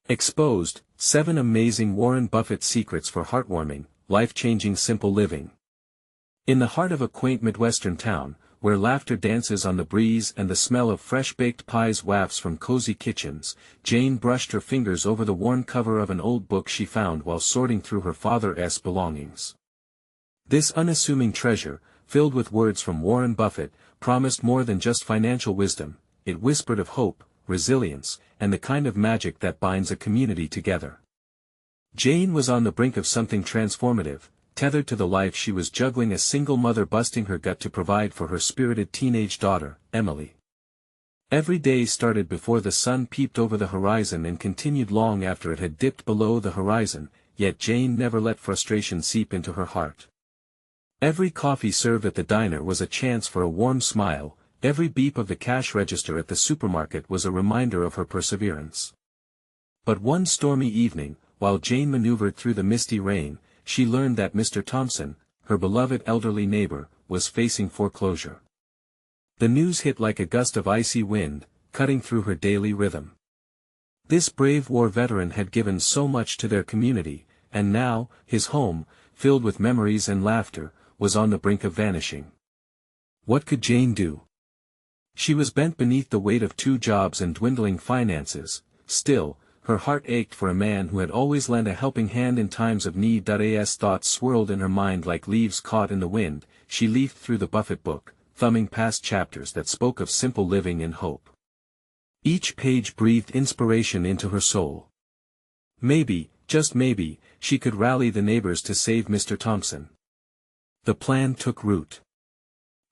Exposed, 7 Amazing Warren Buffett Secrets for Heartwarming, Life-Changing Simple Living. In the heart of a quaint Midwestern town, where laughter dances on the breeze and the smell of fresh-baked pies wafts from cozy kitchens, Jane brushed her fingers over the worn cover of an old book she found while sorting through her father's belongings. This unassuming treasure, filled with words from Warren Buffett, promised more than just financial wisdom. It whispered of hope, resilience, and the kind of magic that binds a community together. Jane was on the brink of something transformative, tethered to the life she was juggling, a single mother busting her gut to provide for her spirited teenage daughter, Emily. Every day started before the sun peeped over the horizon and continued long after it had dipped below the horizon, yet Jane never let frustration seep into her heart. Every coffee served at the diner was a chance for a warm smile. Every beep of the cash register at the supermarket was a reminder of her perseverance. But one stormy evening, while Jane maneuvered through the misty rain, she learned that Mr. Thompson, her beloved elderly neighbor, was facing foreclosure. The news hit like a gust of icy wind, cutting through her daily rhythm. This brave war veteran had given so much to their community, and now, his home, filled with memories and laughter, was on the brink of vanishing. What could Jane do? She was bent beneath the weight of 2 jobs and dwindling finances. Still, her heart ached for a man who had always lent a helping hand in times of need. As thoughts swirled in her mind like leaves caught in the wind, she leafed through the Buffett book, thumbing past chapters that spoke of simple living and hope. Each page breathed inspiration into her soul. Maybe, just maybe, she could rally the neighbors to save Mr. Thompson. The plan took root.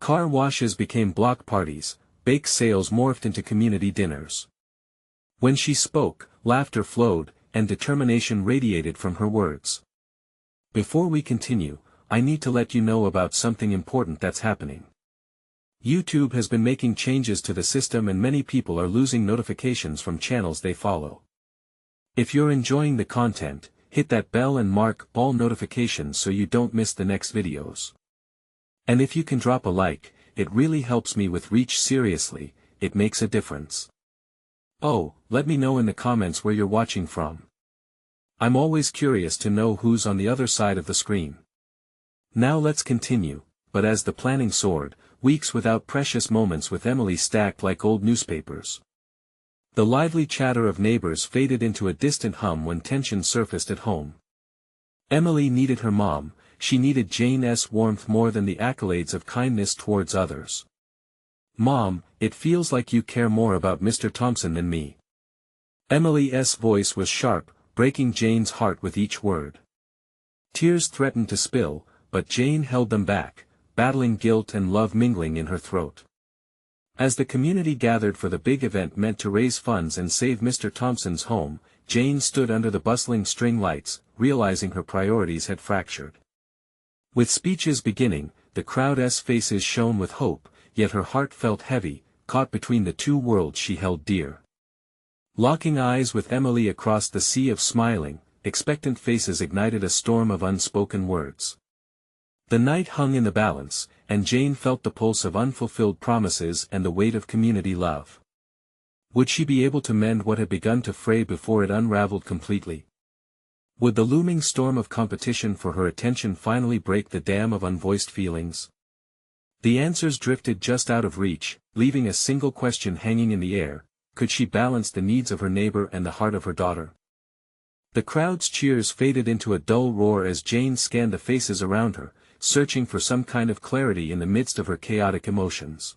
Car washes became block parties. Bake sales morphed into community dinners. When she spoke, laughter flowed, and determination radiated from her words. Before we continue, I need to let you know about something important that's happening. YouTube has been making changes to the system and many people are losing notifications from channels they follow. If you're enjoying the content, hit that bell and mark all notifications so you don't miss the next videos. And if you can drop a like, it really helps me with reach. Seriously, it makes a difference. Oh, let me know in the comments where you're watching from. I'm always curious to know who's on the other side of the screen. Now let's continue, but as the planning soared, weeks without precious moments with Emily stacked like old newspapers. The lively chatter of neighbors faded into a distant hum when tension surfaced at home. Emily needed her mom. She needed Jane's warmth more than the accolades of kindness towards others. Mom, it feels like you care more about Mr. Thompson than me. Emily's voice was sharp, breaking Jane's heart with each word. Tears threatened to spill, but Jane held them back, battling guilt and love mingling in her throat. As the community gathered for the big event meant to raise funds and save Mr. Thompson's home, Jane stood under the bustling string lights, realizing her priorities had fractured. With speeches beginning, the crowd's faces shone with hope, yet her heart felt heavy, caught between the 2 worlds she held dear. Locking eyes with Emily across the sea of smiling, expectant faces ignited a storm of unspoken words. The night hung in the balance, and Jane felt the pulse of unfulfilled promises and the weight of community love. Would she be able to mend what had begun to fray before it unraveled completely? Would the looming storm of competition for her attention finally break the dam of unvoiced feelings? The answers drifted just out of reach, leaving a single question hanging in the air: could she balance the needs of her neighbor and the heart of her daughter? The crowd's cheers faded into a dull roar as Jane scanned the faces around her, searching for some kind of clarity in the midst of her chaotic emotions.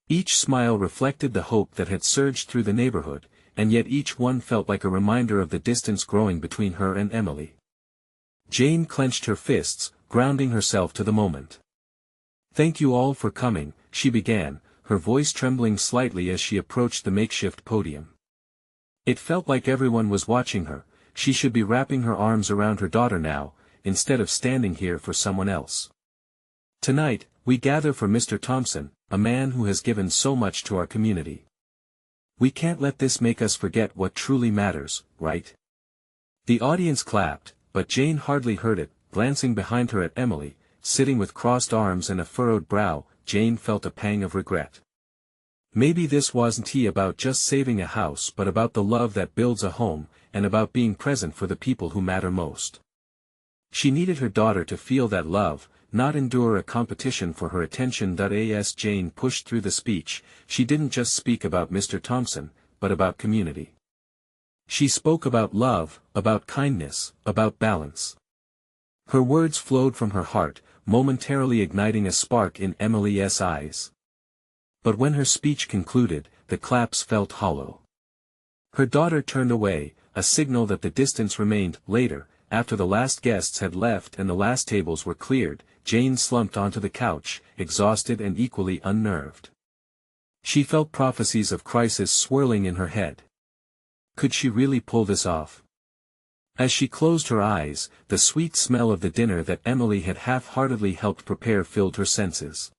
Each smile reflected the hope that had surged through the neighborhood, and yet each one felt like a reminder of the distance growing between her and Emily. Jane clenched her fists, grounding herself to the moment. Thank you all for coming, she began, her voice trembling slightly as she approached the makeshift podium. It felt like everyone was watching her. She should be wrapping her arms around her daughter now, instead of standing here for someone else. Tonight, we gather for Mr. Thompson, a man who has given so much to our community. We can't let this make us forget what truly matters, right? The audience clapped, but Jane hardly heard it. Glancing behind her at Emily, sitting with crossed arms and a furrowed brow, Jane felt a pang of regret. Maybe this wasn't about just saving a house but about the love that builds a home, and about being present for the people who matter most. She needed her daughter to feel that love, not endure a competition for her attention. As Jane pushed through the speech, she didn't just speak about Mr. Thompson, but about community. She spoke about love, about kindness, about balance. Her words flowed from her heart, momentarily igniting a spark in Emily's eyes. But when her speech concluded, the claps felt hollow. Her daughter turned away, a signal that the distance remained. Later, after the last guests had left and the last tables were cleared, Jane slumped onto the couch, exhausted and equally unnerved. She felt prophecies of crisis swirling in her head. Could she really pull this off? As she closed her eyes, the sweet smell of the dinner that Emily had half-heartedly helped prepare filled her senses.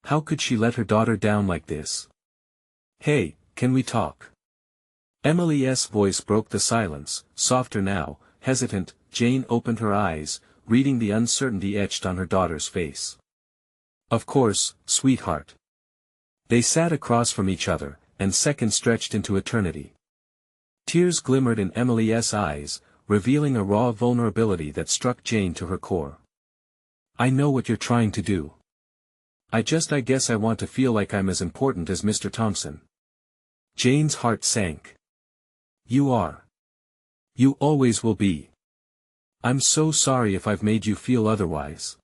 How could she let her daughter down like this? "Hey, can we talk?" Emily's voice broke the silence, softer now, hesitant. Jane opened her eyes, reading the uncertainty etched on her daughter's face. "Of course, sweetheart." They sat across from each other, and seconds stretched into eternity. Tears glimmered in Emily's eyes, revealing a raw vulnerability that struck Jane to her core. "I know what you're trying to do. I guess I want to feel like I'm as important as Mr. Thompson." Jane's heart sank. "You are. You always will be. I'm so sorry if I've made you feel otherwise."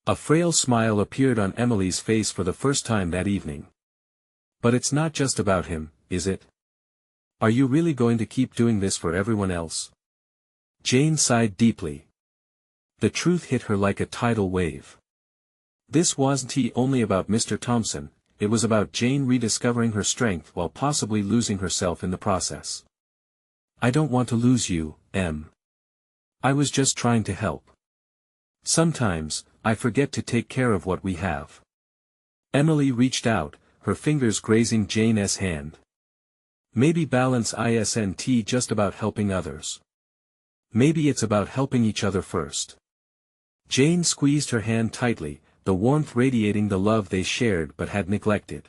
A frail smile appeared on Emily's face for the first time that evening. "But it's not just about him, is it? Are you really going to keep doing this for everyone else?" Jane sighed deeply. The truth hit her like a tidal wave. This wasn't only about Mr. Thompson, it was about Jane rediscovering her strength while possibly losing herself in the process. "I don't want to lose you, Em. I was just trying to help. Sometimes, I forget to take care of what we have." Emily reached out, her fingers grazing Jane's hand. "Maybe balance isn't just about helping others. Maybe it's about helping each other first." Jane squeezed her hand tightly, the warmth radiating the love they shared but had neglected.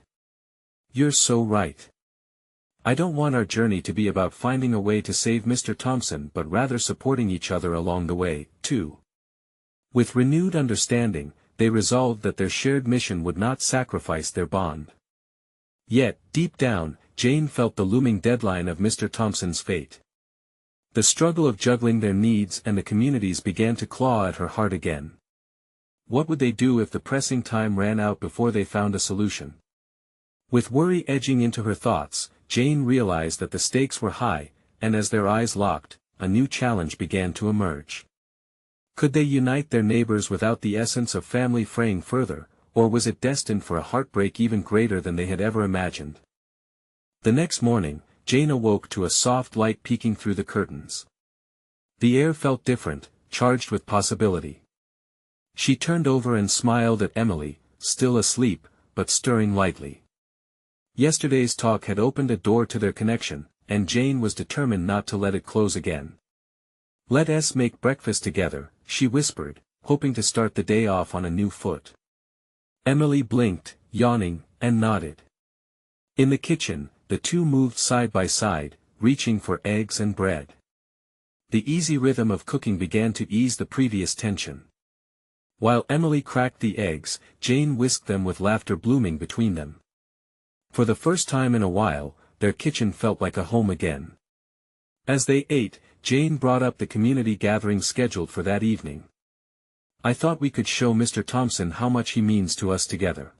"You're so right. I don't want our journey to be about finding a way to save Mr. Thompson but rather supporting each other along the way, too." With renewed understanding, they resolved that their shared mission would not sacrifice their bond. Yet, deep down, Jane felt the looming deadline of Mr. Thompson's fate. The struggle of juggling their needs and the communities began to claw at her heart again. What would they do if the pressing time ran out before they found a solution? With worry edging into her thoughts, Jane realized that the stakes were high, and as their eyes locked, a new challenge began to emerge. Could they unite their neighbors without the essence of family fraying further, or was it destined for a heartbreak even greater than they had ever imagined? The next morning, Jane awoke to a soft light peeking through the curtains. The air felt different, charged with possibility. She turned over and smiled at Emily, still asleep, but stirring lightly. Yesterday's talk had opened a door to their connection, and Jane was determined not to let it close again. "Let us make breakfast together," she whispered, hoping to start the day off on a new foot. Emily blinked, yawning, and nodded. In the kitchen, the two moved side by side, reaching for eggs and bread. The easy rhythm of cooking began to ease the previous tension. While Emily cracked the eggs, Jane whisked them with laughter blooming between them. For the first time in a while, their kitchen felt like a home again. As they ate, Jane brought up the community gathering scheduled for that evening. "I thought we could show Mr. Thompson how much he means to us together.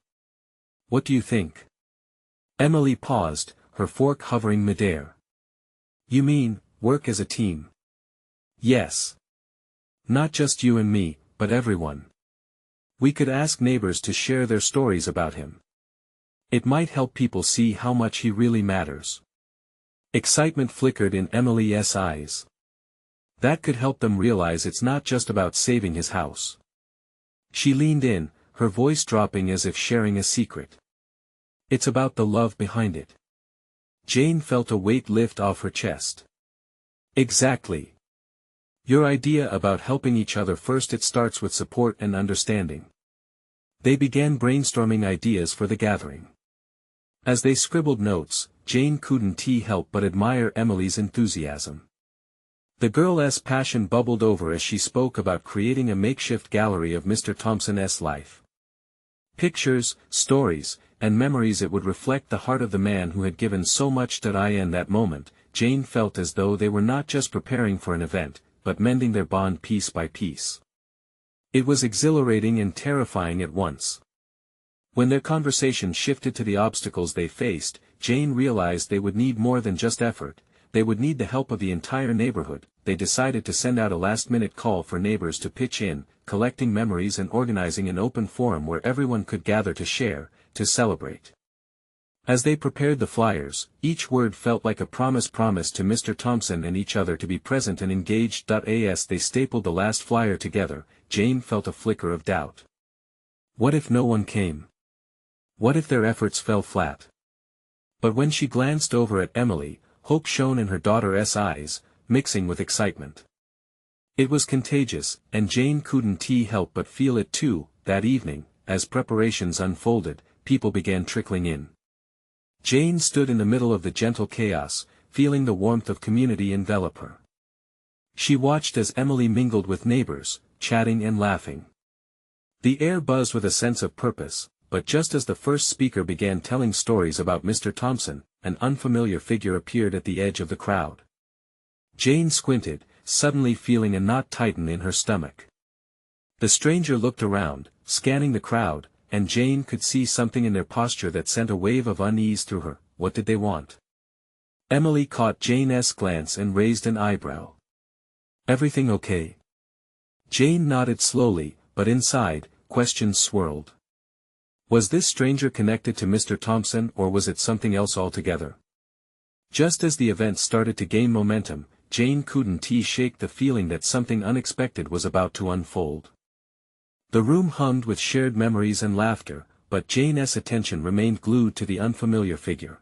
What do you think?" Emily paused, her fork hovering midair. "You mean, work as a team?" "Yes. Not just you and me, but everyone. We could ask neighbors to share their stories about him. It might help people see how much he really matters." Excitement flickered in Emily's eyes. That could help them realize it's not just about saving his house. She leaned in, her voice dropping as if sharing a secret. "It's about the love behind it." Jane felt a weight lift off her chest. "Exactly. Your idea about helping each other first. It starts with support and understanding." They began brainstorming ideas for the gathering. As they scribbled notes, Jane couldn't help but admire Emily's enthusiasm. The girl's passion bubbled over as she spoke about creating a makeshift gallery of Mr. Thompson's life. Pictures, stories, and memories. It would reflect the heart of the man who had given so much to I. In that moment, Jane felt as though they were not just preparing for an event, but mending their bond piece by piece. It was exhilarating and terrifying at once. When their conversation shifted to the obstacles they faced, Jane realized they would need more than just effort. They would need the help of the entire neighborhood. They decided to send out a last-minute call for neighbors to pitch in, collecting memories and organizing an open forum where everyone could gather to share, to celebrate. As they prepared the flyers, each word felt like a promise to Mr. Thompson and each other to be present and engaged. As they stapled the last flyer together, Jane felt a flicker of doubt. What if no one came? What if their efforts fell flat? But when she glanced over at Emily, hope shone in her daughter's eyes, mixing with excitement. It was contagious, and Jane couldn't help but feel it too. That evening, as preparations unfolded, people began trickling in. Jane stood in the middle of the gentle chaos, feeling the warmth of community envelop her. She watched as Emily mingled with neighbors, chatting and laughing. The air buzzed with a sense of purpose, but just as the first speaker began telling stories about Mr. Thompson, an unfamiliar figure appeared at the edge of the crowd. Jane squinted, suddenly feeling a knot tighten in her stomach. The stranger looked around, scanning the crowd, and Jane could see something in their posture that sent a wave of unease through her. What did they want? Emily caught Jane's glance and raised an eyebrow. Everything okay? Jane nodded slowly, but inside, questions swirled. Was this stranger connected to Mr. Thompson or was it something else altogether? Just as the event started to gain momentum, Jane couldn't shake the feeling that something unexpected was about to unfold. The room hummed with shared memories and laughter, but Jane's attention remained glued to the unfamiliar figure.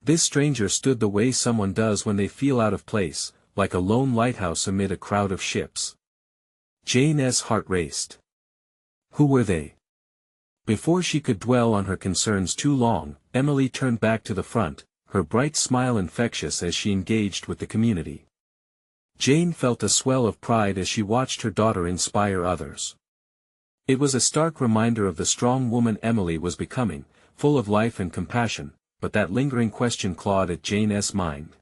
This stranger stood the way someone does when they feel out of place, like a lone lighthouse amid a crowd of ships. Jane's heart raced. Who were they? Before she could dwell on her concerns too long, Emily turned back to the front, her bright smile infectious as she engaged with the community. Jane felt a swell of pride as she watched her daughter inspire others. It was a stark reminder of the strong woman Emily was becoming, full of life and compassion, but that lingering question clawed at Jane's mind.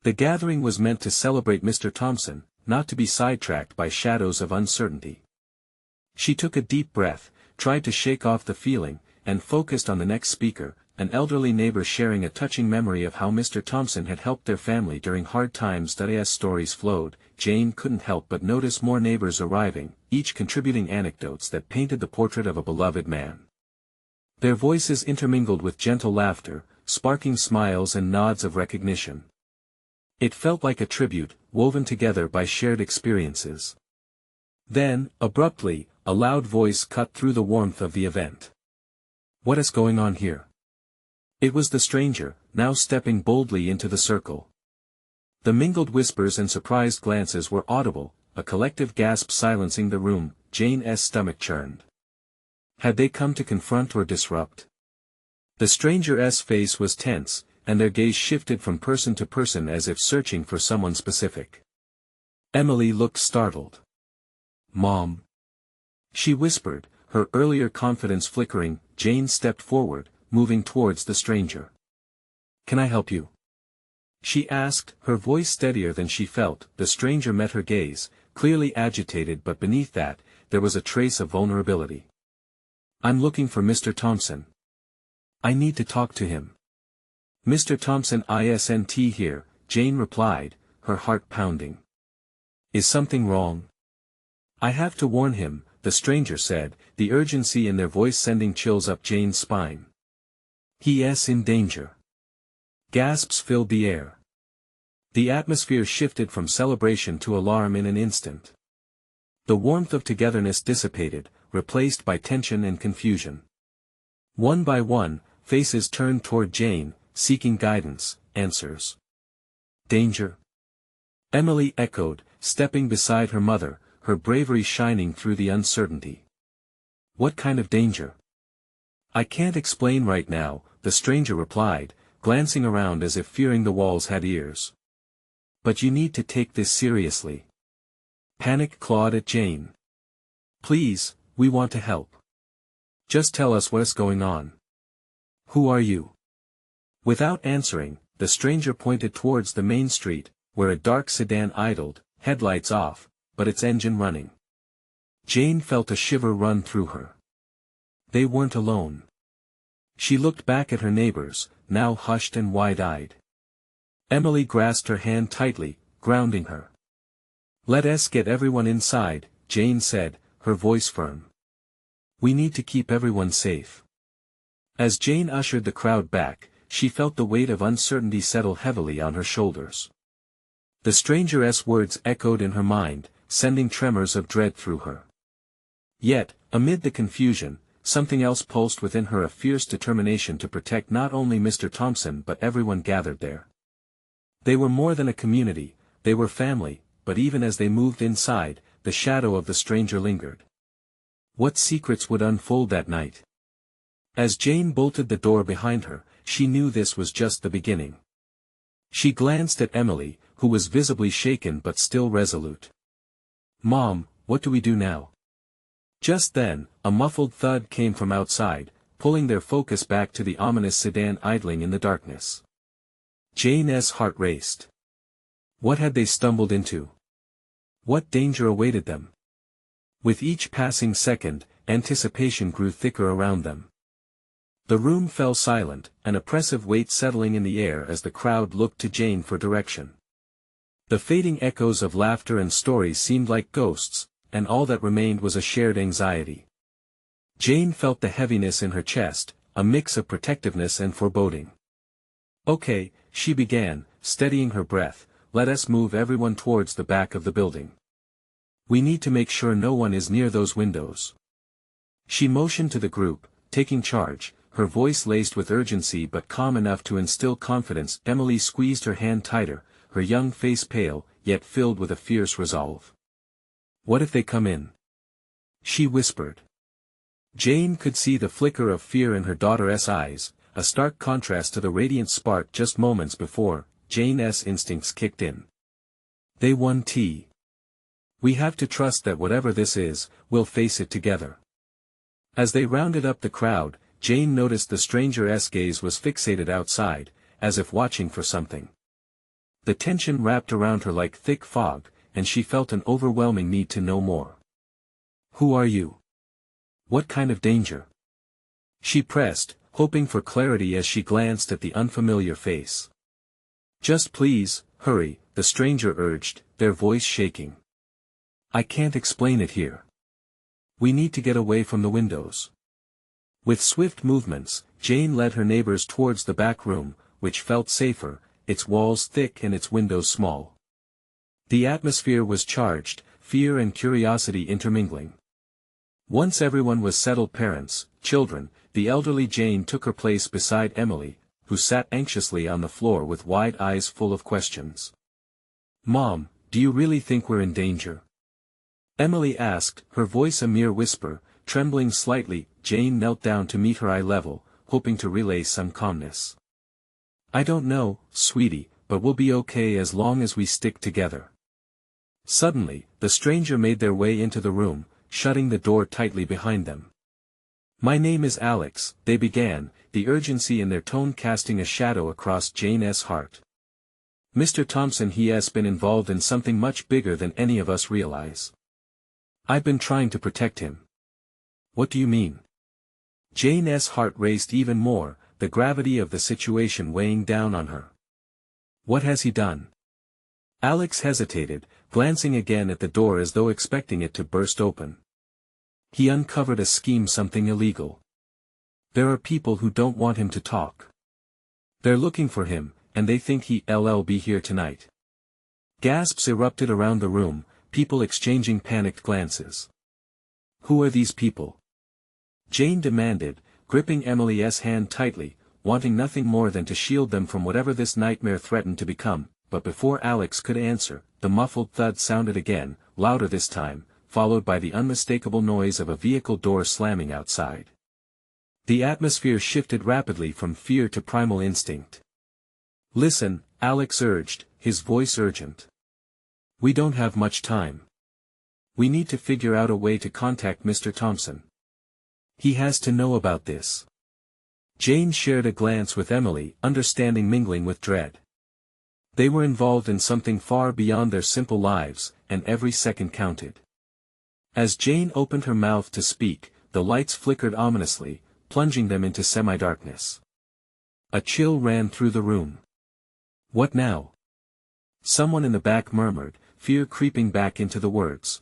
The gathering was meant to celebrate Mr. Thompson, not to be sidetracked by shadows of uncertainty. She took a deep breath, tried to shake off the feeling, and focused on the next speaker, an elderly neighbor sharing a touching memory of how Mr. Thompson had helped their family during hard times. As stories flowed, Jane couldn't help but notice more neighbors arriving, each contributing anecdotes that painted the portrait of a beloved man. Their voices intermingled with gentle laughter, sparking smiles and nods of recognition. It felt like a tribute, woven together by shared experiences. Then, abruptly, a loud voice cut through the warmth of the event. What is going on here? It was the stranger, now stepping boldly into the circle. The mingled whispers and surprised glances were audible, a collective gasp silencing the room. Jane's stomach churned. Had they come to confront or disrupt? The stranger's face was tense, and their gaze shifted from person to person as if searching for someone specific. Emily looked startled. Mom. She whispered, her earlier confidence flickering. Jane stepped forward, moving towards the stranger. Can I help you? She asked, her voice steadier than she felt. The stranger met her gaze, clearly agitated, but beneath that, there was a trace of vulnerability. I'm looking for Mr. Thompson. I need to talk to him. Mr. Thompson isn't here, Jane replied, her heart pounding. Is something wrong? I have to warn him, the stranger said, the urgency in their voice sending chills up Jane's spine. He's in danger. Gasps filled the air. The atmosphere shifted from celebration to alarm in an instant. The warmth of togetherness dissipated, replaced by tension and confusion. One by one, faces turned toward Jane, seeking guidance, answers. Danger? Emily echoed, stepping beside her mother, her bravery shining through the uncertainty. What kind of danger? I can't explain right now, the stranger replied, glancing around as if fearing the walls had ears. But you need to take this seriously. Panic clawed at Jane. Please, we want to help. Just tell us what's going on. Who are you? Without answering, the stranger pointed towards the main street, where a dark sedan idled, headlights off, but its engine running. Jane felt a shiver run through her. They weren't alone. She looked back at her neighbors, now hushed and wide-eyed. Emily grasped her hand tightly, grounding her. Let us get everyone inside, Jane said, her voice firm. We need to keep everyone safe. As Jane ushered the crowd back, she felt the weight of uncertainty settle heavily on her shoulders. The stranger's words echoed in her mind, sending tremors of dread through her. Yet, amid the confusion, something else pulsed within her, a fierce determination to protect not only Mr. Thompson but everyone gathered there. They were more than a community, they were family, but even as they moved inside, the shadow of the stranger lingered. What secrets would unfold that night? As Jane bolted the door behind her, she knew this was just the beginning. She glanced at Emily, who was visibly shaken but still resolute. Mom, what do we do now? Just then, a muffled thud came from outside, pulling their focus back to the ominous sedan idling in the darkness. Jane's heart raced. What had they stumbled into? What danger awaited them? With each passing second, anticipation grew thicker around them. The room fell silent, an oppressive weight settling in the air as the crowd looked to Jane for direction. The fading echoes of laughter and stories seemed like ghosts, and all that remained was a shared anxiety. Jane felt the heaviness in her chest, a mix of protectiveness and foreboding. Okay, she began, steadying her breath, let us move everyone towards the back of the building. We need to make sure no one is near those windows. She motioned to the group, taking charge, her voice laced with urgency but calm enough to instill confidence. Emily squeezed her hand tighter, her young face pale, yet filled with a fierce resolve. What if they come in? She whispered. Jane could see the flicker of fear in her daughter's eyes, a stark contrast to the radiant spark just moments before. Jane's instincts kicked in. They won tea. We have to trust that whatever this is, we'll face it together. As they rounded up the crowd, Jane noticed the stranger's gaze was fixated outside, as if watching for something. The tension wrapped around her like thick fog, and she felt an overwhelming need to know more. Who are you? What kind of danger? She pressed, hoping for clarity as she glanced at the unfamiliar face. Just please, hurry, the stranger urged, their voice shaking. I can't explain it here. We need to get away from the windows. With swift movements, Jane led her neighbors towards the back room, which felt safer, its walls thick and its windows small. The atmosphere was charged, fear and curiosity intermingling. Once everyone was settled, parents, children, the elderly Jane took her place beside Emily, who sat anxiously on the floor with wide eyes full of questions. Mom, do you really think we're in danger? Emily asked, her voice a mere whisper, trembling slightly. Jane knelt down to meet her eye level, hoping to relay some calmness. I don't know, sweetie, but we'll be okay as long as we stick together. Suddenly, the stranger made their way into the room, shutting the door tightly behind them. My name is Alex, they began, the urgency in their tone casting a shadow across Jane's heart. Mr. Thompson, he has been involved in something much bigger than any of us realize. I've been trying to protect him. What do you mean? Jane's heart raced even more, the gravity of the situation weighing down on her. What has he done? Alex hesitated, glancing again at the door as though expecting it to burst open. He uncovered a scheme, something illegal. There are people who don't want him to talk. They're looking for him, and they think he'll be here tonight. Gasps erupted around the room, people exchanging panicked glances. Who are these people? Jane demanded, gripping Emily's hand tightly, wanting nothing more than to shield them from whatever this nightmare threatened to become, but before Alex could answer, the muffled thud sounded again, louder this time, followed by the unmistakable noise of a vehicle door slamming outside. The atmosphere shifted rapidly from fear to primal instinct. "Listen," Alex urged, his voice urgent. "We don't have much time. We need to figure out a way to contact Mr. Thompson. He has to know about this." Jane shared a glance with Emily, understanding mingling with dread. They were involved in something far beyond their simple lives, and every second counted. As Jane opened her mouth to speak, the lights flickered ominously, plunging them into semi-darkness. A chill ran through the room. "What now?" someone in the back murmured, fear creeping back into the words.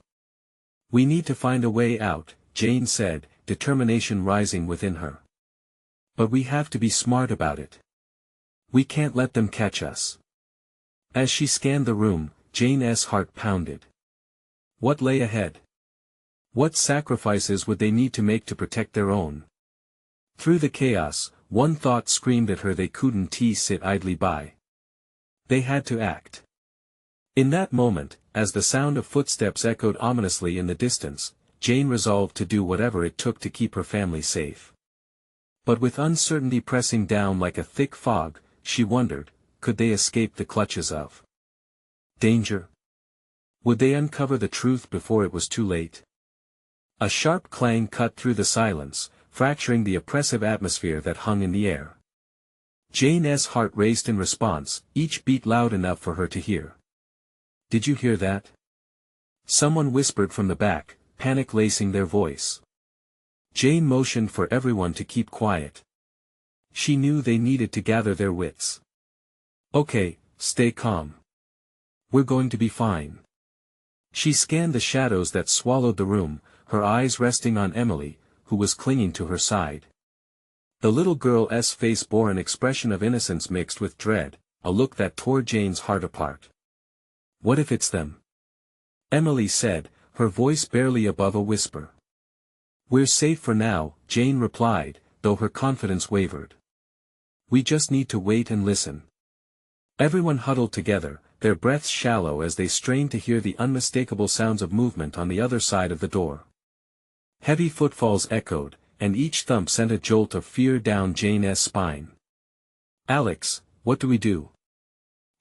"We need to find a way out," Jane said, determination rising within her. "But we have to be smart about it. We can't let them catch us." As she scanned the room, Jane's heart pounded. What lay ahead? What sacrifices would they need to make to protect their own? Through the chaos, one thought screamed at her: they couldn't sit idly by. They had to act. In that moment, as the sound of footsteps echoed ominously in the distance, Jane resolved to do whatever it took to keep her family safe. But with uncertainty pressing down like a thick fog, she wondered, could they escape the clutches of danger? Would they uncover the truth before it was too late? A sharp clang cut through the silence, fracturing the oppressive atmosphere that hung in the air. Jane's heart raced in response, each beat loud enough for her to hear. "Did you hear that?" someone whispered from the back, panic lacing their voice. Jane motioned for everyone to keep quiet. She knew they needed to gather their wits. "Okay, stay calm. We're going to be fine." She scanned the shadows that swallowed the room, her eyes resting on Emily, who was clinging to her side. The little girl's face bore an expression of innocence mixed with dread, a look that tore Jane's heart apart. "What if it's them?" Emily said, her voice barely above a whisper. "We're safe for now," Jane replied, though her confidence wavered. "We just need to wait and listen." Everyone huddled together, their breaths shallow as they strained to hear the unmistakable sounds of movement on the other side of the door. Heavy footfalls echoed, and each thump sent a jolt of fear down Jane's spine. "Alex, what do we do?"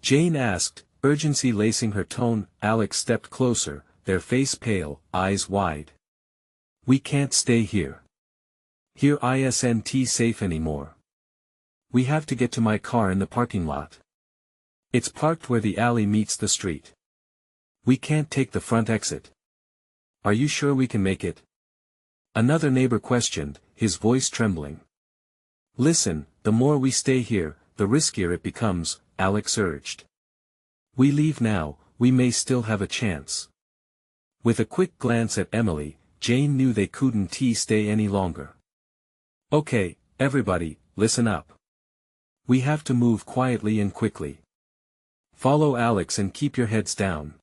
Jane asked, urgency lacing her tone. Alex stepped closer, their face pale, eyes wide. "We can't stay here. Here isn't safe anymore. We have to get to my car in the parking lot. It's parked where the alley meets the street. We can't take the front exit. Are you sure we can make it?" Another neighbor questioned, his voice trembling. "Listen, the more we stay here, the riskier it becomes," Alex urged. "We leave now, we may still have a chance." With a quick glance at Emily, Jane knew they couldn't stay any longer. "Okay, everybody, listen up. We have to move quietly and quickly. Follow Alex and keep your heads down."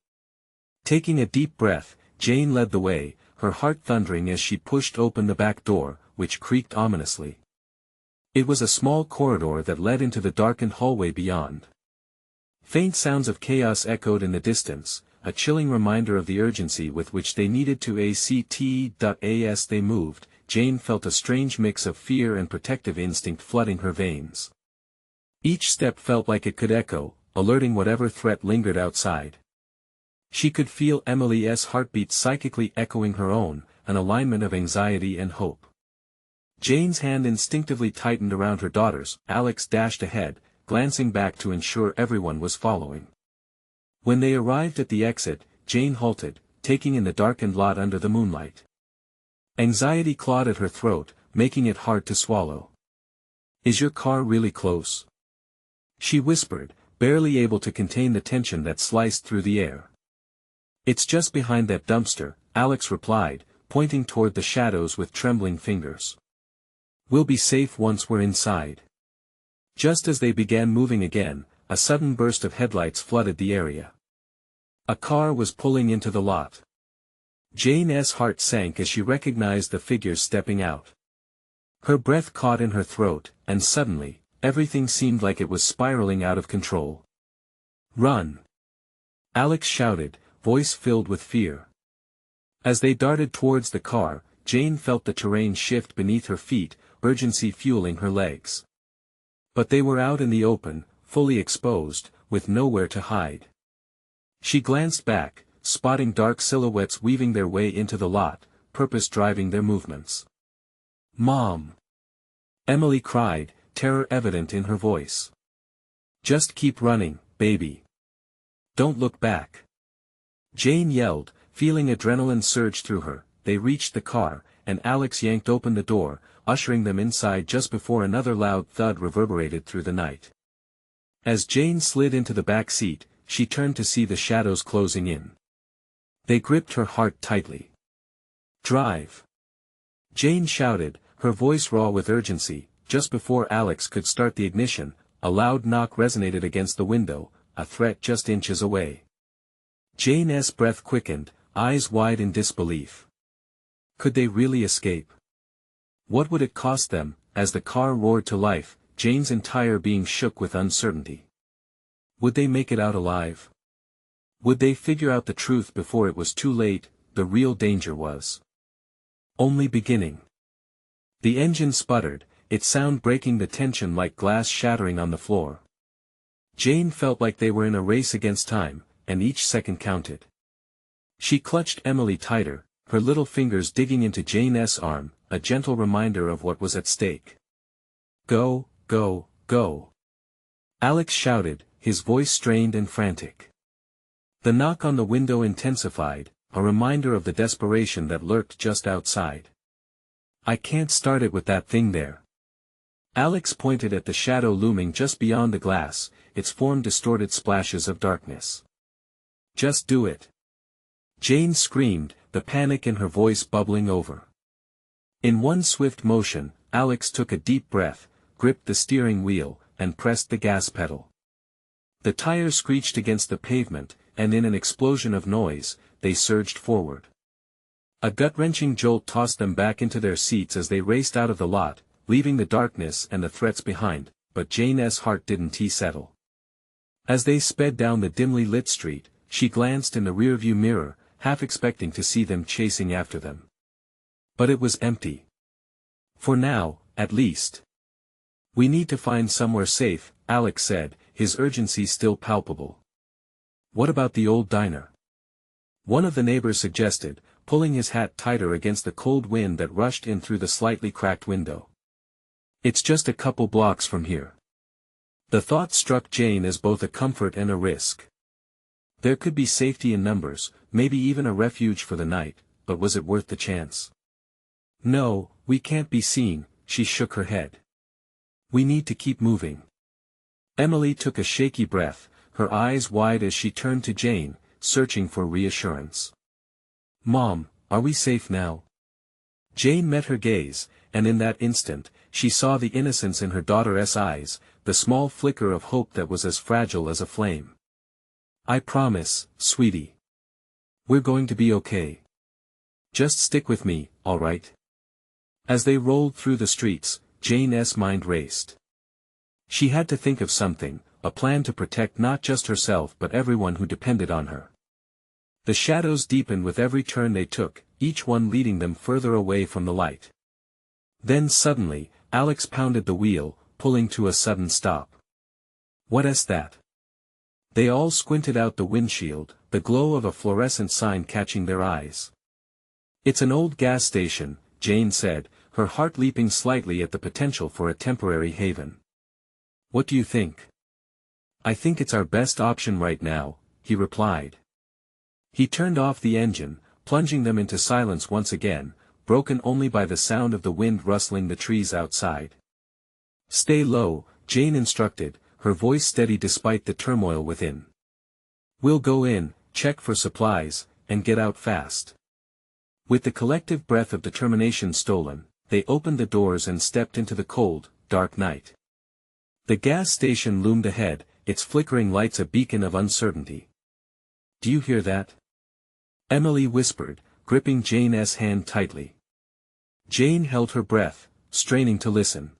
Taking a deep breath, Jane led the way, her heart thundering as she pushed open the back door, which creaked ominously. It was a small corridor that led into the darkened hallway beyond. Faint sounds of chaos echoed in the distance, a chilling reminder of the urgency with which they needed to act. As they moved, Jane felt a strange mix of fear and protective instinct flooding her veins. Each step felt like it could echo, alerting whatever threat lingered outside. She could feel Emily's heartbeat psychically echoing her own, an alignment of anxiety and hope. Jane's hand instinctively tightened around her daughter's. Alex dashed ahead, glancing back to ensure everyone was following. When they arrived at the exit, Jane halted, taking in the darkened lot under the moonlight. Anxiety clawed at her throat, making it hard to swallow. "Is your car really close?" she whispered, barely able to contain the tension that sliced through the air. "It's just behind that dumpster," Alex replied, pointing toward the shadows with trembling fingers. "We'll be safe once we're inside." Just as they began moving again, a sudden burst of headlights flooded the area. A car was pulling into the lot. Jane's heart sank as she recognized the figures stepping out. Her breath caught in her throat, and suddenly, everything seemed like it was spiraling out of control. "Run!" Alex shouted, voice filled with fear. As they darted towards the car, Jane felt the terrain shift beneath her feet, urgency fueling her legs. But they were out in the open, fully exposed, with nowhere to hide. She glanced back, spotting dark silhouettes weaving their way into the lot, purpose driving their movements. "Mom!" Emily cried, terror evident in her voice. "Just keep running, baby. Don't look back." Jane yelled, feeling adrenaline surge through her. They reached the car, and Alex yanked open the door, ushering them inside just before another loud thud reverberated through the night. As Jane slid into the back seat, she turned to see the shadows closing in. They gripped her heart tightly. "Drive!" Jane shouted, her voice raw with urgency. Just before Alex could start the ignition, a loud knock resonated against the window, a threat just inches away. Jane's breath quickened, eyes wide in disbelief. Could they really escape? What would it cost them? As the car roared to life, Jane's entire being shook with uncertainty. Would they make it out alive? Would they figure out the truth before it was too late? The real danger was only beginning. The engine sputtered, its sound breaking the tension like glass shattering on the floor. Jane felt like they were in a race against time, and each second counted. She clutched Emily tighter, her little fingers digging into Jane's arm, a gentle reminder of what was at stake. "Go, go, go!" Alex shouted, his voice strained and frantic. The knock on the window intensified, a reminder of the desperation that lurked just outside. "I can't start it with that thing there." Alex pointed at the shadow looming just beyond the glass, its form distorted splashes of darkness. "Just do it!" Jane screamed, the panic in her voice bubbling over. In one swift motion, Alex took a deep breath, gripped the steering wheel, and pressed the gas pedal. The tires screeched against the pavement, and in an explosion of noise, they surged forward. A gut-wrenching jolt tossed them back into their seats as they raced out of the lot, leaving the darkness and the threats behind, but Jane's heart didn't settle. As they sped down the dimly lit street, she glanced in the rearview mirror, half expecting to see them chasing after them. But it was empty. For now, at least. "We need to find somewhere safe," Alex said, his urgency still palpable. "What about the old diner?" One of the neighbors suggested, pulling his hat tighter against the cold wind that rushed in through the slightly cracked window. "It's just a couple blocks from here." The thought struck Jane as both a comfort and a risk. There could be safety in numbers, maybe even a refuge for the night, but was it worth the chance? "No, we can't be seen," she shook her head. "We need to keep moving." Emily took a shaky breath, her eyes wide as she turned to Jane, searching for reassurance. "Mom, are we safe now?" Jane met her gaze, and in that instant, she saw the innocence in her daughter's eyes, the small flicker of hope that was as fragile as a flame. "I promise, sweetie. We're going to be okay. Just stick with me, all right?" As they rolled through the streets, Jane's mind raced. She had to think of something, a plan to protect not just herself but everyone who depended on her. The shadows deepened with every turn they took, each one leading them further away from the light. Then suddenly, Alex pounded the wheel, pulling to a sudden stop. "What's that?" They all squinted out the windshield, the glow of a fluorescent sign catching their eyes. "It's an old gas station," Jane said, her heart leaping slightly at the potential for a temporary haven. "What do you think?" "I think it's our best option right now," he replied. He turned off the engine, plunging them into silence once again, broken only by the sound of the wind rustling the trees outside. "Stay low," Jane instructed, her voice steady despite the turmoil within. "We'll go in, check for supplies, and get out fast." With the collective breath of determination stolen, they opened the doors and stepped into the cold, dark night. The gas station loomed ahead, its flickering lights a beacon of uncertainty. "Do you hear that?" Emily whispered, gripping Jane's hand tightly. Jane held her breath, straining to listen.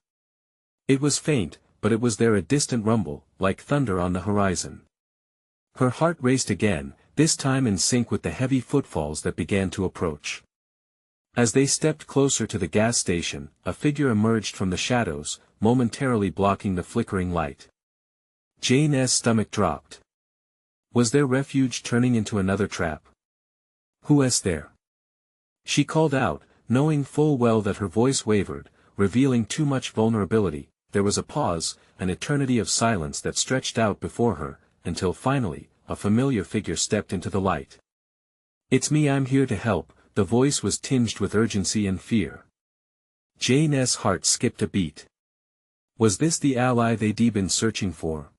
It was faint, but it was there, a distant rumble, like thunder on the horizon. Her heart raced again, this time in sync with the heavy footfalls that began to approach. As they stepped closer to the gas station, a figure emerged from the shadows, momentarily blocking the flickering light. Jane's stomach dropped. Was their refuge turning into another trap? "Who is there?" she called out, knowing full well that her voice wavered, revealing too much vulnerability. There was a pause, an eternity of silence that stretched out before her, until finally, a familiar figure stepped into the light. "It's me, I'm here to help." The voice was tinged with urgency and fear. Jane's heart skipped a beat. Was this the ally they'd been searching for?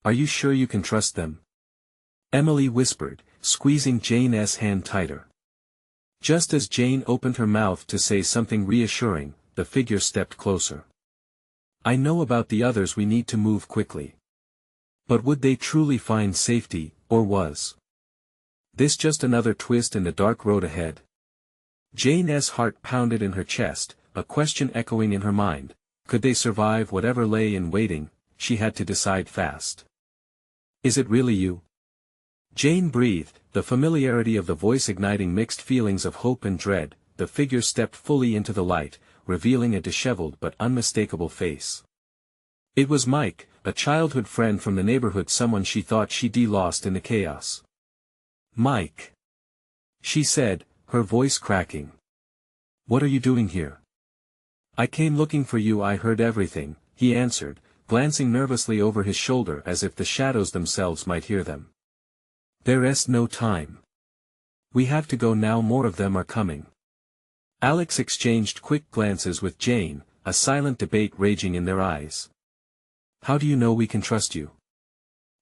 "Are you sure you can trust them?" Emily whispered, squeezing Jane's hand tighter. Just as Jane opened her mouth to say something reassuring, the figure stepped closer. "I know about the others, we need to move quickly." But would they truly find safety, or was this just another twist in the dark road ahead? Jane's heart pounded in her chest, a question echoing in her mind. Could they survive whatever lay in waiting? She had to decide fast. "Is it really you?" Jane breathed, the familiarity of the voice igniting mixed feelings of hope and dread. The figure stepped fully into the light, revealing a disheveled but unmistakable face. It was Mike, a childhood friend from the neighborhood, someone she thought she'd lost in the chaos. "Mike," she said, her voice cracking. "What are you doing here?" "I came looking for you, I heard everything," he answered, glancing nervously over his shoulder as if the shadows themselves might hear them. "There's no time. We have to go now, more of them are coming." Alex exchanged quick glances with Jane, a silent debate raging in their eyes. "How do you know we can trust you?"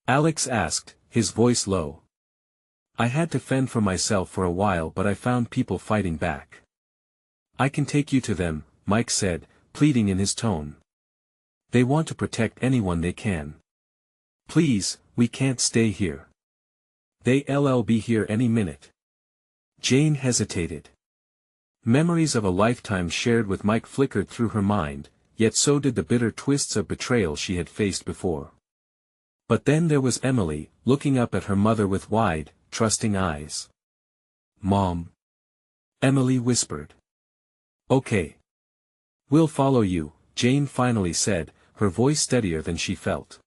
Alex asked, his voice low. "I had to fend for myself for a while, but I found people fighting back." "I can take you to them," Mike said, pleading in his tone. "They want to protect anyone they can. Please, we can't stay here. They'll be here any minute." Jane hesitated. Memories of a lifetime shared with Mike flickered through her mind, yet so did the bitter twists of betrayal she had faced before. But then there was Emily, looking up at her mother with wide, trusting eyes. "Mom," Emily whispered. "Okay. We'll follow you," Jane finally said, her voice steadier than she felt.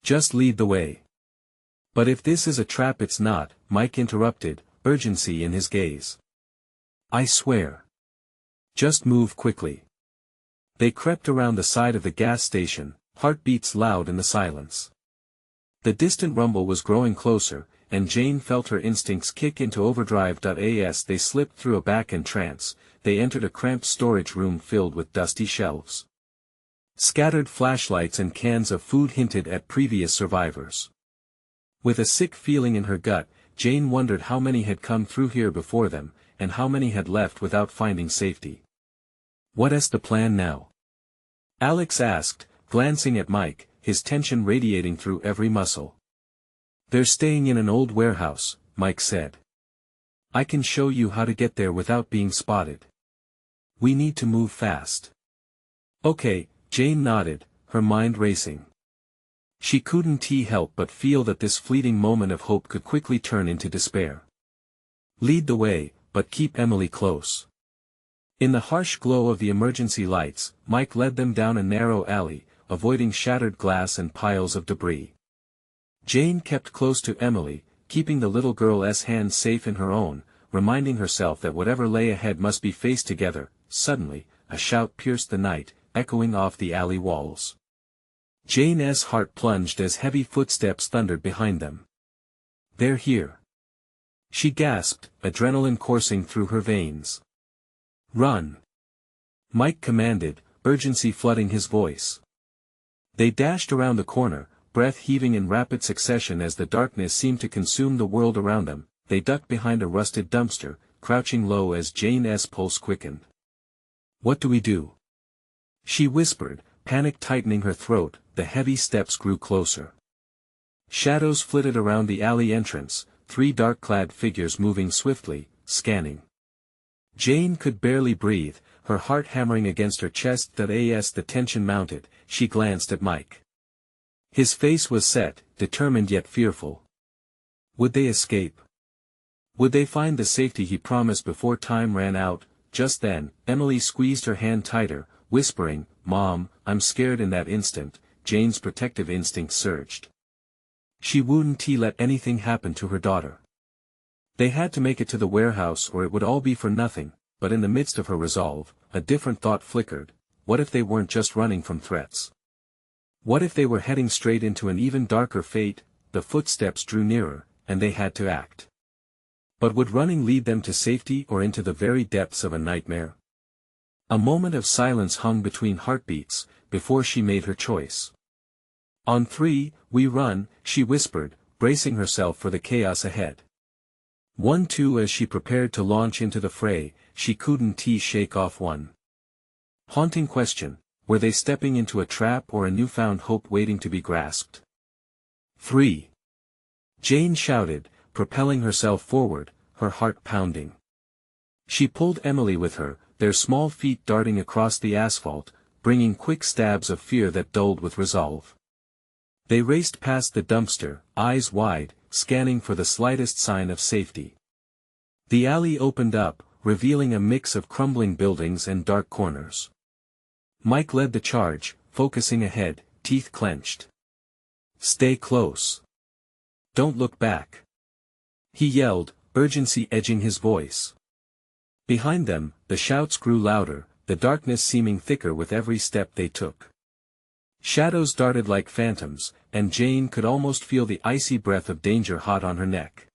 "Just lead the way." "But if this is a trap, it's not," Mike interrupted, urgency in his gaze. "I swear. Just move quickly." They crept around the side of the gas station, heartbeats loud in the silence. The distant rumble was growing closer, and Jane felt her instincts kick into overdrive. As they slipped through a back entrance, they entered a cramped storage room filled with dusty shelves. Scattered flashlights and cans of food hinted at previous survivors. With a sick feeling in her gut, Jane wondered how many had come through here before them, and how many had left without finding safety. "What's the plan now?" Alex asked, glancing at Mike, his tension radiating through every muscle. "They're staying in an old warehouse," Mike said. "I can show you how to get there without being spotted. We need to move fast." "Okay," Jane nodded, her mind racing. She couldn't help but feel that this fleeting moment of hope could quickly turn into despair. "Lead the way, but keep Emily close." In the harsh glow of the emergency lights, Mike led them down a narrow alley, avoiding shattered glass and piles of debris. Jane kept close to Emily, keeping the little girl's hand safe in her own, reminding herself that whatever lay ahead must be faced together. Suddenly, a shout pierced the night, echoing off the alley walls. Jane's heart plunged as heavy footsteps thundered behind them. "They're here!" she gasped, adrenaline coursing through her veins. "Run!" Mike commanded, urgency flooding his voice. They dashed around the corner, breath heaving in rapid succession as the darkness seemed to consume the world around them. They ducked behind a rusted dumpster, crouching low as Jane's pulse quickened. "What do we do?" she whispered, panic tightening her throat. The heavy steps grew closer. Shadows flitted around the alley entrance, 3 dark-clad figures moving swiftly, scanning. Jane could barely breathe, her heart hammering against her chest. As the tension mounted, she glanced at Mike. His face was set, determined yet fearful. Would they escape? Would they find the safety he promised before time ran out? Just then, Emily squeezed her hand tighter, whispering, "Mom, I'm scared." In that instant, Jane's protective instinct surged. She wouldn't let anything happen to her daughter. They had to make it to the warehouse or it would all be for nothing, but in the midst of her resolve, a different thought flickered. What if they weren't just running from threats? What if they were heading straight into an even darker fate? The footsteps drew nearer, and they had to act. But would running lead them to safety or into the very depths of a nightmare? A moment of silence hung between heartbeats, before she made her choice. "On three, we run," she whispered, bracing herself for the chaos ahead. 1, 2. As she prepared to launch into the fray, she couldn't shake off one haunting question: were they stepping into a trap or a newfound hope waiting to be grasped? 3. Jane shouted, propelling herself forward, her heart pounding. She pulled Emily with her, their small feet darting across the asphalt, bringing quick stabs of fear that dulled with resolve. They raced past the dumpster, eyes wide, scanning for the slightest sign of safety. The alley opened up, revealing a mix of crumbling buildings and dark corners. Mike led the charge, focusing ahead, teeth clenched. "Stay close. Don't look back," he yelled, urgency edging his voice. Behind them, the shouts grew louder, the darkness seeming thicker with every step they took. Shadows darted like phantoms, and Jane could almost feel the icy breath of danger hot on her neck.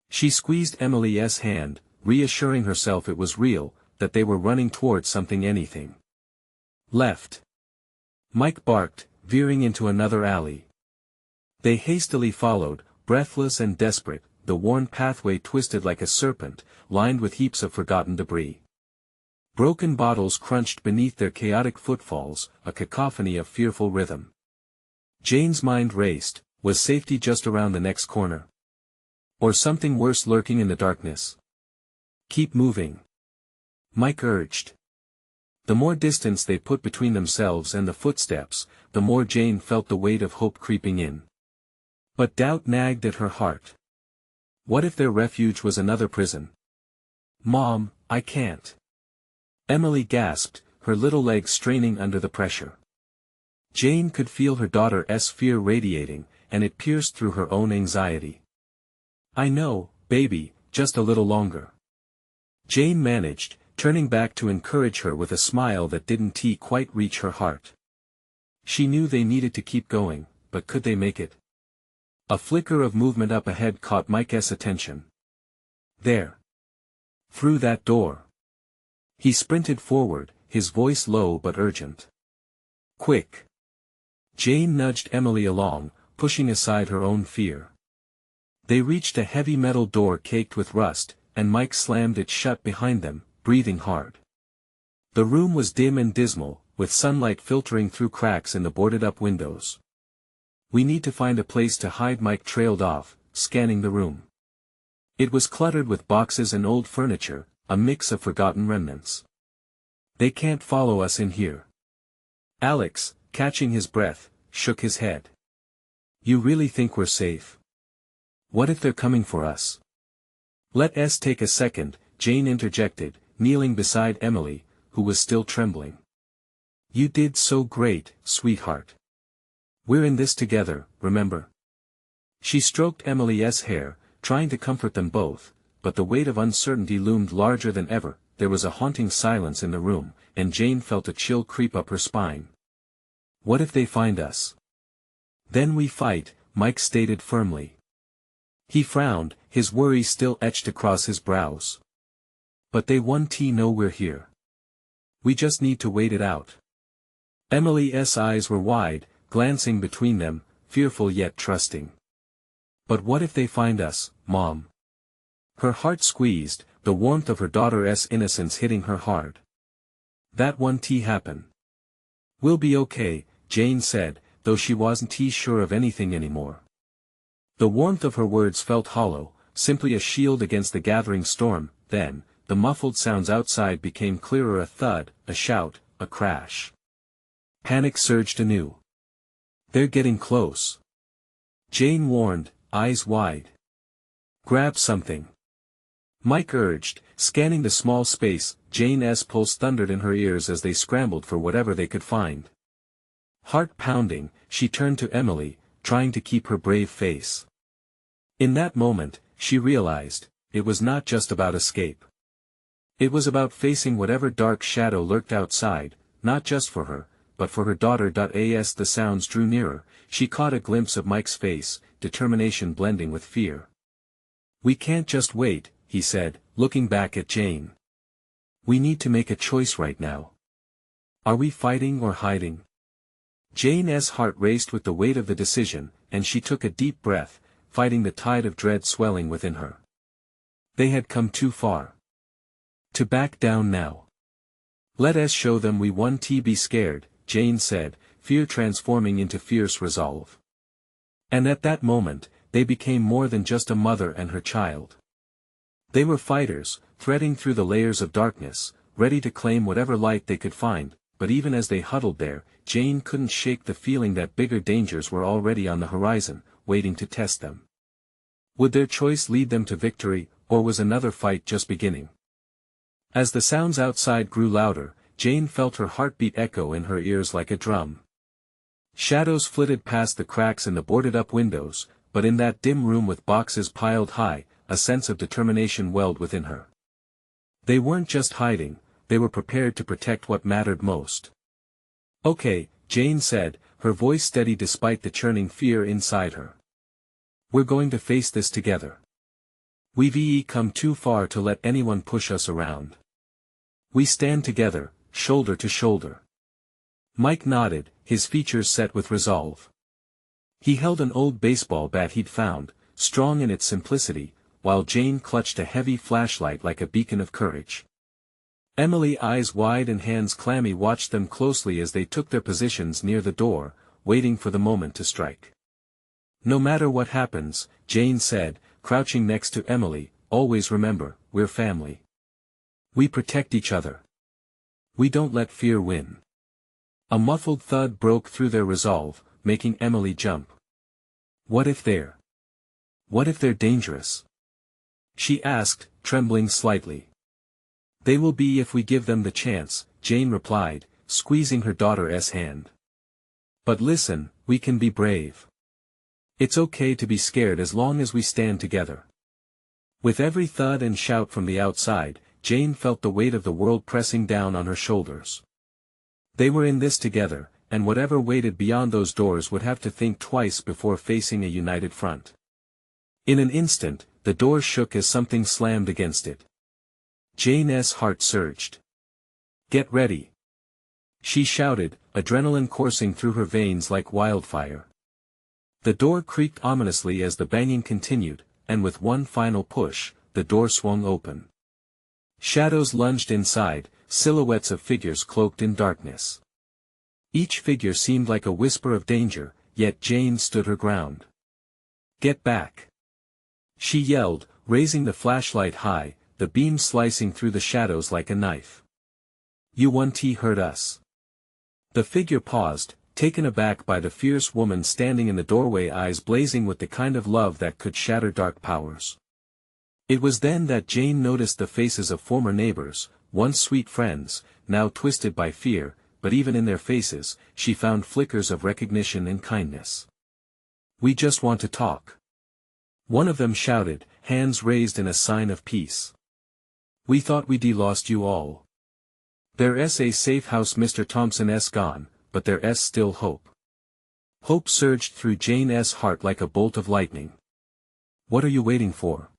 She squeezed Emily's hand, reassuring herself it was real, that they were running towards something. Anything. "Left." Mike barked, veering into another alley. They hastily followed, breathless and desperate, the worn pathway twisted like a serpent, lined with heaps of forgotten debris. Broken bottles crunched beneath their chaotic footfalls, a cacophony of fearful rhythm. Jane's mind raced. Was safety just around the next corner? Or something worse lurking in the darkness? "Keep moving," Mike urged. The more distance they put between themselves and the footsteps, the more Jane felt the weight of hope creeping in. But doubt nagged at her heart. What if their refuge was another prison? "Mom, I can't." Emily gasped, her little legs straining under the pressure. Jane could feel her daughter's fear radiating, and it pierced through her own anxiety. "I know, baby, just a little longer." Jane managed, turning back to encourage her with a smile that didn't quite reach her heart. She knew they needed to keep going, but could they make it? A flicker of movement up ahead caught Mike's attention. "There. Through that door." He sprinted forward, his voice low but urgent. "Quick." Jane nudged Emily along, pushing aside her own fear. They reached a heavy metal door caked with rust, and Mike slammed it shut behind them, breathing hard. The room was dim and dismal, with sunlight filtering through cracks in the boarded-up windows. "We need to find a place to hide," Mike trailed off, scanning the room. It was cluttered with boxes and old furniture, a mix of forgotten remnants. "They can't follow us in here." Alex, catching his breath, shook his head. "You really think we're safe? What if they're coming for us?" "Let's take a second," Jane interjected, kneeling beside Emily, who was still trembling. "You did so great, sweetheart. We're in this together, remember?" She stroked Emily's hair, trying to comfort them both, but the weight of uncertainty loomed larger than ever. There was a haunting silence in the room, and Jane felt a chill creep up her spine. "What if they find us?" "Then we fight," Mike stated firmly. He frowned, his worry still etched across his brows. "But they won't know we're here. We just need to wait it out." Emily's eyes were wide, glancing between them, fearful yet trusting. "But what if they find us, Mom?" Her heart squeezed, the warmth of her daughter's innocence hitting her hard. "That won't happen. We'll be okay," Jane said, though she wasn't sure of anything anymore. The warmth of her words felt hollow, simply a shield against the gathering storm. Then, the muffled sounds outside became clearer: a thud, a shout, a crash. Panic surged anew. "They're getting close," Jane warned, eyes wide. "Grab something." Mike urged, scanning the small space. Jane's pulse thundered in her ears as they scrambled for whatever they could find. Heart pounding, she turned to Emily, trying to keep her brave face. In that moment, she realized, it was not just about escape. It was about facing whatever dark shadow lurked outside, not just for her, but for her daughter. As the sounds drew nearer, she caught a glimpse of Mike's face, determination blending with fear. "We can't just wait," he said, looking back at Jane. "We need to make a choice right now. Are we fighting or hiding?" Jane's heart raced with the weight of the decision, and she took a deep breath, fighting the tide of dread swelling within her. They had come too far to back down now. "Let us show them we won." "Be scared," Jane said, fear transforming into fierce resolve. And at that moment, they became more than just a mother and her child. They were fighters, threading through the layers of darkness, ready to claim whatever light they could find. But even as they huddled there, Jane couldn't shake the feeling that bigger dangers were already on the horizon, waiting to test them. Would their choice lead them to victory, or was another fight just beginning? As the sounds outside grew louder, Jane felt her heartbeat echo in her ears like a drum. Shadows flitted past the cracks in the boarded-up windows, but in that dim room with boxes piled high, a sense of determination welled within her. They weren't just hiding, they were prepared to protect what mattered most. "Okay," Jane said, her voice steady despite the churning fear inside her. "We're going to face this together. We've come too far to let anyone push us around. We stand together, shoulder to shoulder." Mike nodded, his features set with resolve. He held an old baseball bat he'd found, strong in its simplicity, while Jane clutched a heavy flashlight like a beacon of courage. Emily, eyes wide and hands clammy, watched them closely as they took their positions near the door, waiting for the moment to strike. "No matter what happens," Jane said, crouching next to Emily, "always remember, we're family. We protect each other. We don't let fear win." A muffled thud broke through their resolve, making Emily jump. What if they're dangerous?" she asked, trembling slightly. "They will be if we give them the chance," Jane replied, squeezing her daughter's hand. "But listen, we can be brave. It's okay to be scared as long as we stand together." With every thud and shout from the outside, Jane felt the weight of the world pressing down on her shoulders. They were in this together, and whatever waited beyond those doors would have to think twice before facing a united front. In an instant, the door shook as something slammed against it. Jane's heart surged. "Get ready!" she shouted, adrenaline coursing through her veins like wildfire. The door creaked ominously as the banging continued, and with one final push, the door swung open. Shadows lunged inside, silhouettes of figures cloaked in darkness. Each figure seemed like a whisper of danger, yet Jane stood her ground. "Get back!" she yelled, raising the flashlight high, the beam slicing through the shadows like a knife. "You won't hurt us." The figure paused, taken aback by the fierce woman standing in the doorway, eyes blazing with the kind of love that could shatter dark powers. It was then that Jane noticed the faces of former neighbors, once sweet friends, now twisted by fear, but even in their faces, she found flickers of recognition and kindness. "We just want to talk," one of them shouted, hands raised in a sign of peace. "We thought we'd lost you all. There's a safe house, Mr. Thompson's gone, but there's still hope." Hope surged through Jane's heart like a bolt of lightning. "What are you waiting for?"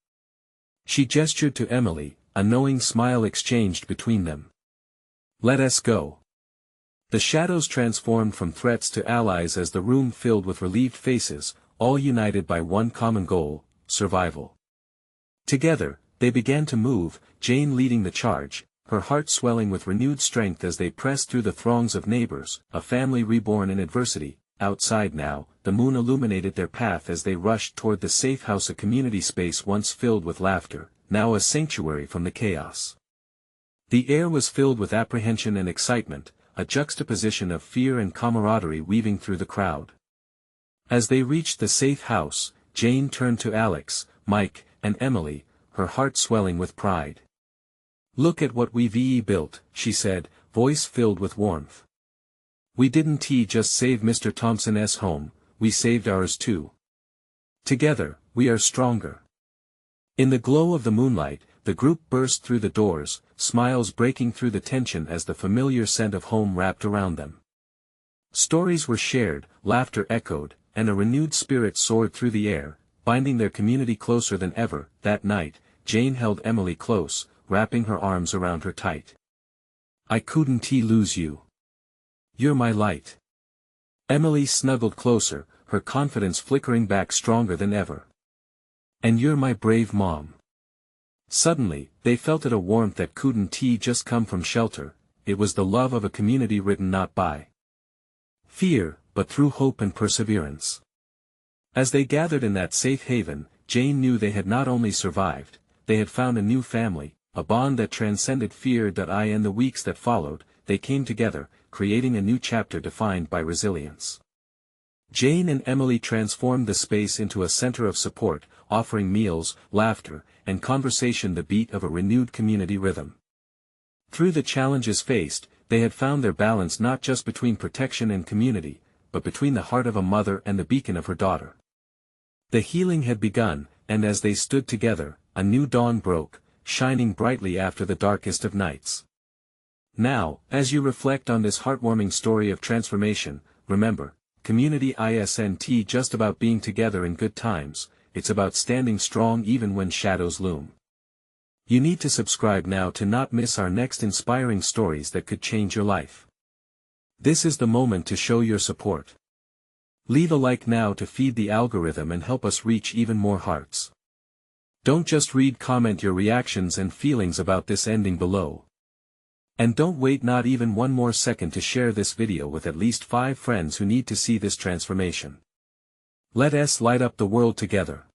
she gestured to Emily, a knowing smile exchanged between them. "Let us go." The shadows transformed from threats to allies as the room filled with relieved faces, all united by one common goal: survival. Together, they began to move, Jane leading the charge, her heart swelling with renewed strength as they pressed through the throngs of neighbors, a family reborn in adversity. Outside now, the moon illuminated their path as they rushed toward the safe house, a community space once filled with laughter, now a sanctuary from the chaos. The air was filled with apprehension and excitement, a juxtaposition of fear and camaraderie weaving through the crowd. As they reached the safe house, Jane turned to Alex, Mike, and Emily, her heart swelling with pride. "Look at what we've built," she said, voice filled with warmth. "We didn't just save Mr. Thompson's home, we saved ours too. Together, we are stronger." In the glow of the moonlight, the group burst through the doors, smiles breaking through the tension as the familiar scent of home wrapped around them. Stories were shared, laughter echoed, and a renewed spirit soared through the air, binding their community closer than ever. That night, Jane held Emily close, wrapping her arms around her tight. "I couldn't lose you. You're my light." Emily snuggled closer, her confidence flickering back stronger than ever. "And you're my brave mom." Suddenly, they felt a warmth that couldn't just come from shelter. It was the love of a community written not by fear, but through hope and perseverance. As they gathered in that safe haven, Jane knew they had not only survived, they had found a new family, a bond that transcended fear. In the weeks that followed, they came together, creating a new chapter defined by resilience. Jane and Emily transformed the space into a center of support, offering meals, laughter, and conversation, the beat of a renewed community rhythm. Through the challenges faced, they had found their balance, not just between protection and community, but between the heart of a mother and the beacon of her daughter. The healing had begun, and as they stood together, a new dawn broke, shining brightly after the darkest of nights. Now, as you reflect on this heartwarming story of transformation, remember, community isn't just about being together in good times, it's about standing strong even when shadows loom. You need to subscribe now to not miss our next inspiring stories that could change your life. This is the moment to show your support. Leave a like now to feed the algorithm and help us reach even more hearts. Don't just read, comment your reactions and feelings about this ending below. And don't wait not even one more second to share this video with at least 5 friends who need to see this transformation. Let us light up the world together.